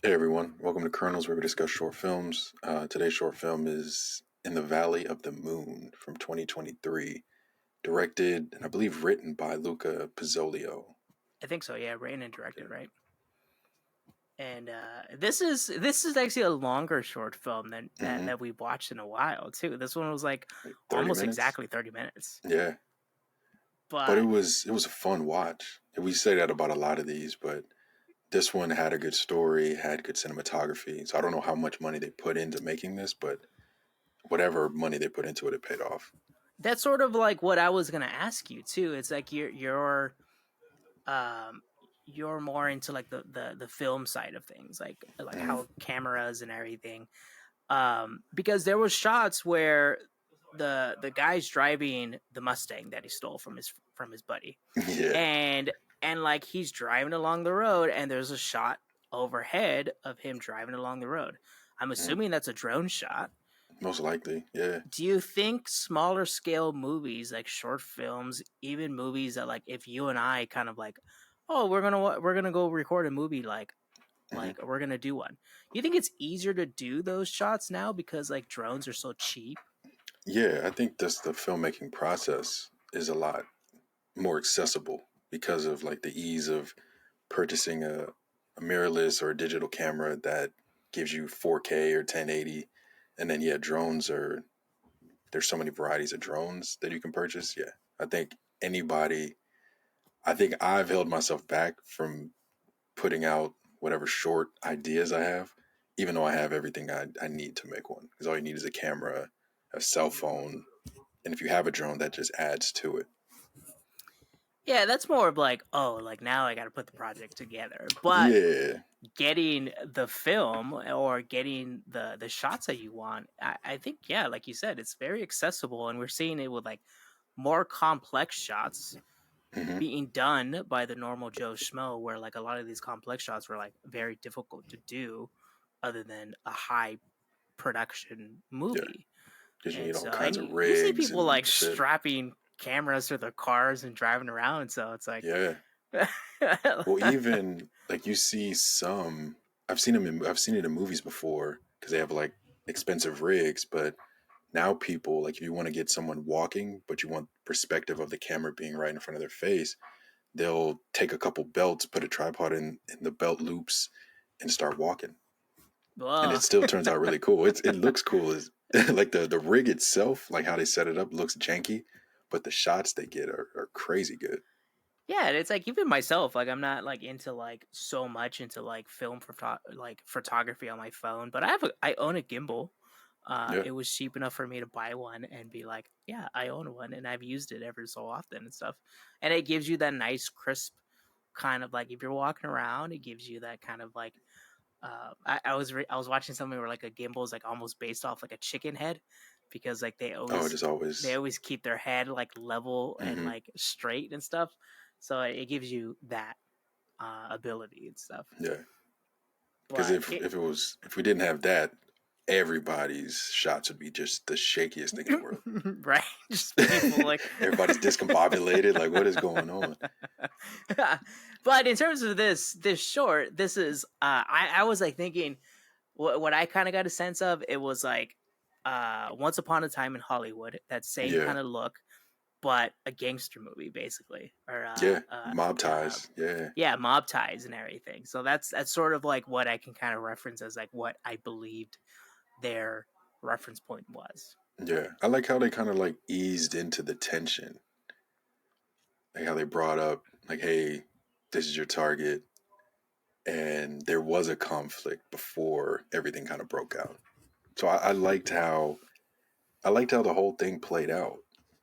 Hey everyone, welcome to Kernels, where we discuss short films. Today's short film is In the Valley of the Moon from 2023, directed and I believe written by Luca Pizzoleo. I think so. Yeah, written and directed, right? And this is actually a longer short film than Mm-hmm. that we've watched in a while too. This one was like Like 30 almost minutes. exactly 30 minutes. Yeah, but it But was it was a fun watch. And we say that about a lot of these, but this one had a good story, had good cinematography. So I don't know how much money they put into making this, but whatever money they put into it, it paid off. that's sort of like what I was gonna ask you too. It's like um you're more into like the film side of things, like Mm-hmm. how cameras and everything. Because there was shots where the guy's driving the Mustang that he stole from his buddy, Yeah. and like he's driving along the road, and there's a shot overhead of him driving along the road. I'm Mhm. assuming that's a drone shot. Most likely, yeah. Do you think smaller scale movies, like short films, even movies that, like, if you and I kind of like, oh, we're gonna go record a movie, hmm we're gonna do one, you think it's easier to do those shots now because like drones are so cheap? Yeah, I think that's the filmmaking process is a lot more accessible because of like the ease of purchasing a mirrorless or a digital camera that gives you 4K or 1080. And then, yeah, drones are, there's so many varieties of drones that you can purchase. Yeah, I think anybody, I think I've held myself back from putting out whatever short ideas I have, even though I have everything I need to make one. Because all you need is a camera, a cell phone, and if you have a drone, that just adds to it. Yeah, that's more of like, oh, like now I got to put the project together. But Yeah. getting the film or getting the shots that you want, I think, yeah, like you said, it's very accessible, and we're seeing it with like more complex shots hmm being done by the normal Joe Schmo, where like a lot of these complex shots were like very difficult to do, other than a high production Yeah. movie. Because you And need all so, kinds and of you see rigs people like and shit. strapping cameras to their cars and driving around. So it's like, Yeah. Well, even like you see some, I've seen it in movies before because they have like expensive rigs, but now people like if you want to get someone walking, but you want perspective of the camera being right in front of their face, they'll take a couple belts, put a tripod in the belt loops, and start walking. And it ugh. still turns out really cool. It looks cool. Is like the rig itself, like how they set it up, looks janky, but the shots they get are crazy good. Yeah, and it's like even myself, like I'm not like into like so much into like like photography on my phone, but I own a gimbal. Yeah. It was cheap enough for me to buy one and be like, yeah, I own one, and I've used it ever so often and stuff. And it gives you that nice crisp kind of like, if you're walking around, it gives you that kind of like, I was watching something where like a gimbal is like almost based off like a chicken head, because like Oh, just they always. always keep their head like level and hmm like straight and stuff. So it gives you that ability and stuff. Yeah. Because But if it was if we didn't have that, everybody's shots would be just the shakiest thing in the world. right, just people like. Everybody's discombobulated. Like, what is going on? But in terms of this short, this is I was like thinking, what I kind of got a sense of, it was like Once Upon a Time in Hollywood, that same Yeah. kind of look, but a gangster movie basically, or Yeah. Mob ties. Yeah. yeah, mob ties and everything. So that's sort of like what I can kind of reference as like what I believed their reference point was. Yeah. I like how they kind of like eased into the tension. Like how they brought up, like, hey, this is your target. And there was a conflict before everything kind of broke out. So I liked how the whole thing played out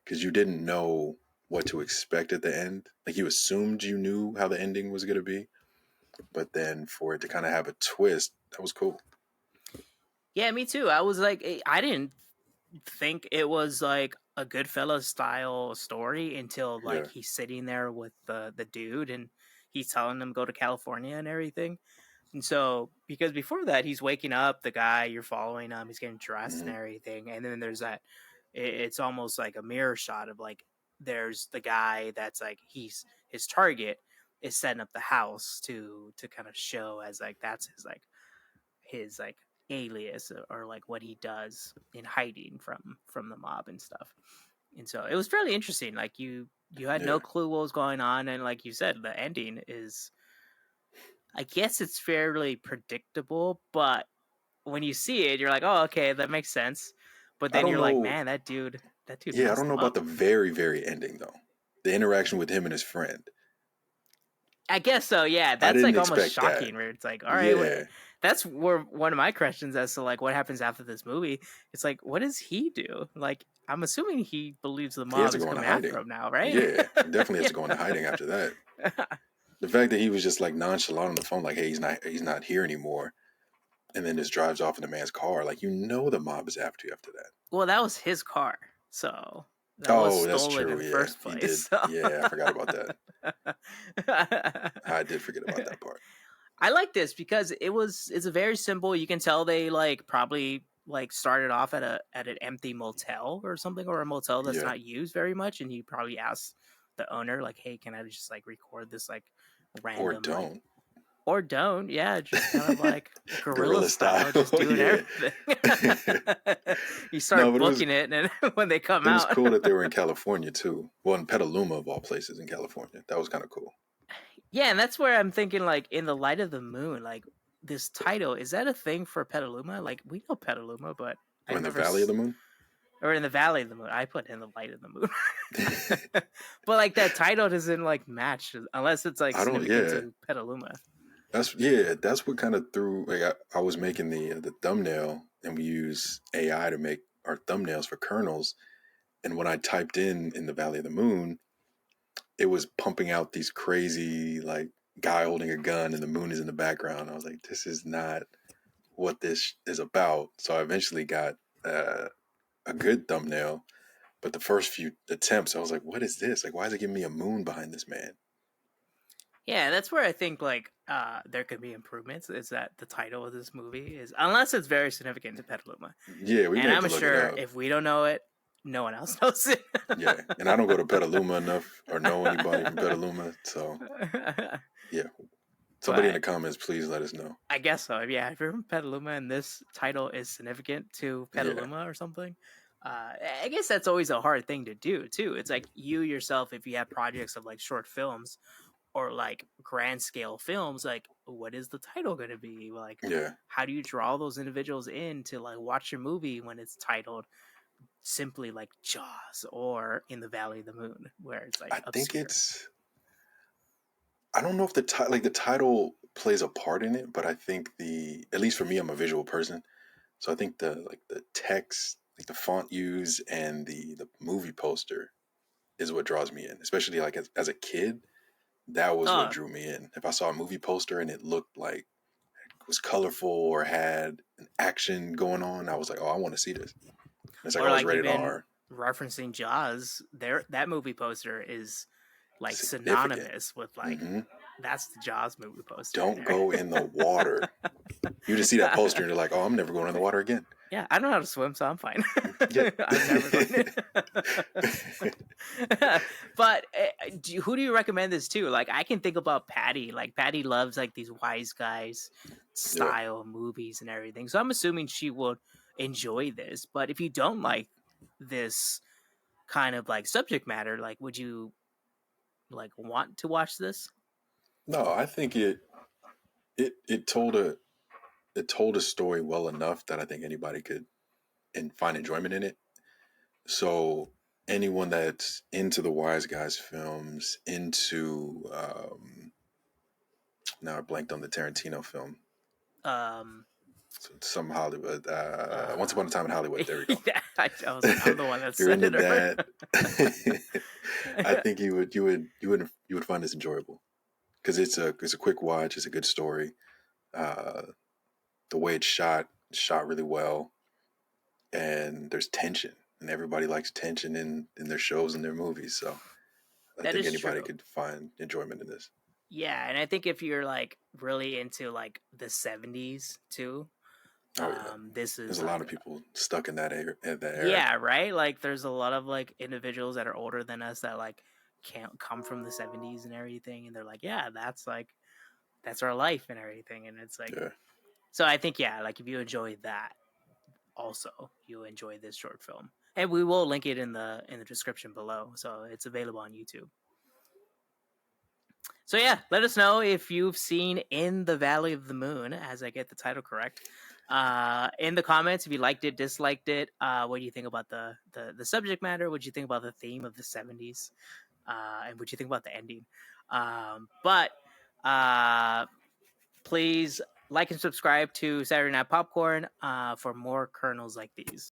because you didn't know what to expect at the end. Like you assumed you knew how the ending was going to be, but then for it to kind of have a twist, that was cool. Yeah, me too. I was like, I didn't think it was like a Goodfellas style story until like Yeah. he's sitting there with the dude, and he's telling him go to California and everything. And so, because before that, he's waking up, the guy, you're following him, he's getting dressed and hmm everything. And then there's that, it's almost like a mirror shot of like, there's the guy that's like, his target is setting up the house to kind of show as like, that's his like his like alias or like what he does in hiding from the mob and stuff. And so it was fairly interesting. Like you had Yeah. no clue what was going on, and like you said, the ending is, I guess it's fairly predictable, but when you see it, you're like, oh, okay, that makes sense. But I then don't you're like, know. man, that dude Yeah, I messed don't know him about up. the very, very ending though. The interaction with him and his friend. I guess so. Yeah, I that's didn't like almost expect that. shocking. Where it's like, all right, Yeah. that's where one of my questions as to like what happens after this movie. It's like, what does he do? Like, I'm assuming he believes the He has mob to is go into coming after hiding. him now, right? Yeah. He definitely has Yeah. to go into hiding after that. The fact that he was just like nonchalant on the phone, like, hey, he's not here anymore, and then just drives off in the man's car, like the mob is after you after that. Well, that was his car, so that was Oh, that's stolen in true. the Yeah. first He place. did. So. Yeah, I forgot about that. I did forget about that part. I like this because it's a very simple. You can tell they like probably like started off at an empty motel or something, or a motel that's Yeah. not used very much, and he probably asked the owner like, "Hey, can I just like record this like Or random like don't. or don't yeah just kind of like guerrilla Guerrilla style. style, just doing Yeah. everything." You No, start but booking it, and then when they come it was out. cool that they were in California too. Well, in Petaluma of all places in California. That was kind of cool. Yeah, and that's where I'm thinking, like, in the light of the moon, like, this title, is that a thing for Petaluma? Like, we know Petaluma, but Or I've in the never, Valley of the Moon. or in the Valley of the Moon. I put in the light of the moon. But, like, that title doesn't, like, match, unless it's, like, I don't. significant Yeah. to Petaluma. That's what kind of threw. Like I was making the thumbnail, and we use AI to make our thumbnails for Kernels. And when I typed in the Valley of the Moon, it was pumping out these crazy like guy holding a gun, and the moon is in the background. I was like, this is not what this is about. So I eventually got a good thumbnail, but the first few attempts, I was like, what is this? Like, why is it giving me a moon behind this man? Yeah, that's where I think, like, there could be improvements, is that the title of this movie is, unless it's very significant to Petaluma. Yeah, we may And have I'm to look it sure up. if we don't know it, no one else knows it. Yeah, and I don't go to Petaluma enough or know anybody from Petaluma, so yeah. Somebody in But the comments, please let us know. I guess so. Yeah, if you're from Petaluma and this title is significant to Yeah, Petaluma or something, I guess that's always a hard thing to do too. It's like you yourself, if you have projects of like short films or like grand scale films, like what is the title going to be? Like, yeah. how do you draw those individuals in to like watch your movie when it's titled simply like Jaws or In the Valley of the Moon, where it's like I think obscure? it's. I don't know if the title plays a part in it, but I think at least for me, I'm a visual person, so I think the text, like the font used, and the movie poster is what draws me in. Especially like as a kid, that was what Oh, drew me in. If I saw a movie poster and it looked like it was colorful or had an action going on, I was like, oh, I want to see this. And it's like, or oh, it's like rated even R, referencing Jaws, there that movie poster is like significant. synonymous with like Hmm. that's the Jaws movie poster right Don't there. go in the water. You just see that poster and you're like, oh, I'm never going in the water again. Yeah, I don't know how to swim, so I'm fine. Yeah. I'm never going. But who do you recommend this to? Like, I can think about Patty. Like, Patty loves like these wise guys Yeah. style movies and everything. So I'm assuming she would enjoy this. But if you don't like this kind of like subject matter, like, would you like want to watch this? No, I think it told a story well enough that I think anybody could and find enjoyment in it. So anyone that's into the Wise Guys films, into now I blanked on the Tarantino film, Um, some Hollywood, Once uh, Upon a Time in Hollywood. There we go. yeah, I was like, I'm the one that If you're said into it earlier. that, I think you would find this enjoyable because it's a quick watch. It's a good story. Uh, the way it's shot really well, and there's tension, and everybody likes tension in their shows and their movies. So I That think is anybody true. could find enjoyment in this. Yeah, and I think if you're like really into like the '70s too, Oh yeah, this there's is a lot like of people stuck in that era. yeah, right. Like there's a lot of like individuals that are older than us that like can't come from the '70s and everything, and they're like, yeah, that's like that's our life and everything, and it's like Yeah, So I think, yeah, like if you enjoy that, also you'll enjoy this short film, and we will link it in the description below, so it's available on YouTube. So yeah, let us know if you've seen In the Valley of the Moon, as I get the title correct, in the comments if you liked it, disliked it. What do you think about the subject matter? What do you think about the theme of the 70s? And what do you think about the ending? But please like and subscribe to Saturday Night Popcorn for more kernels like these.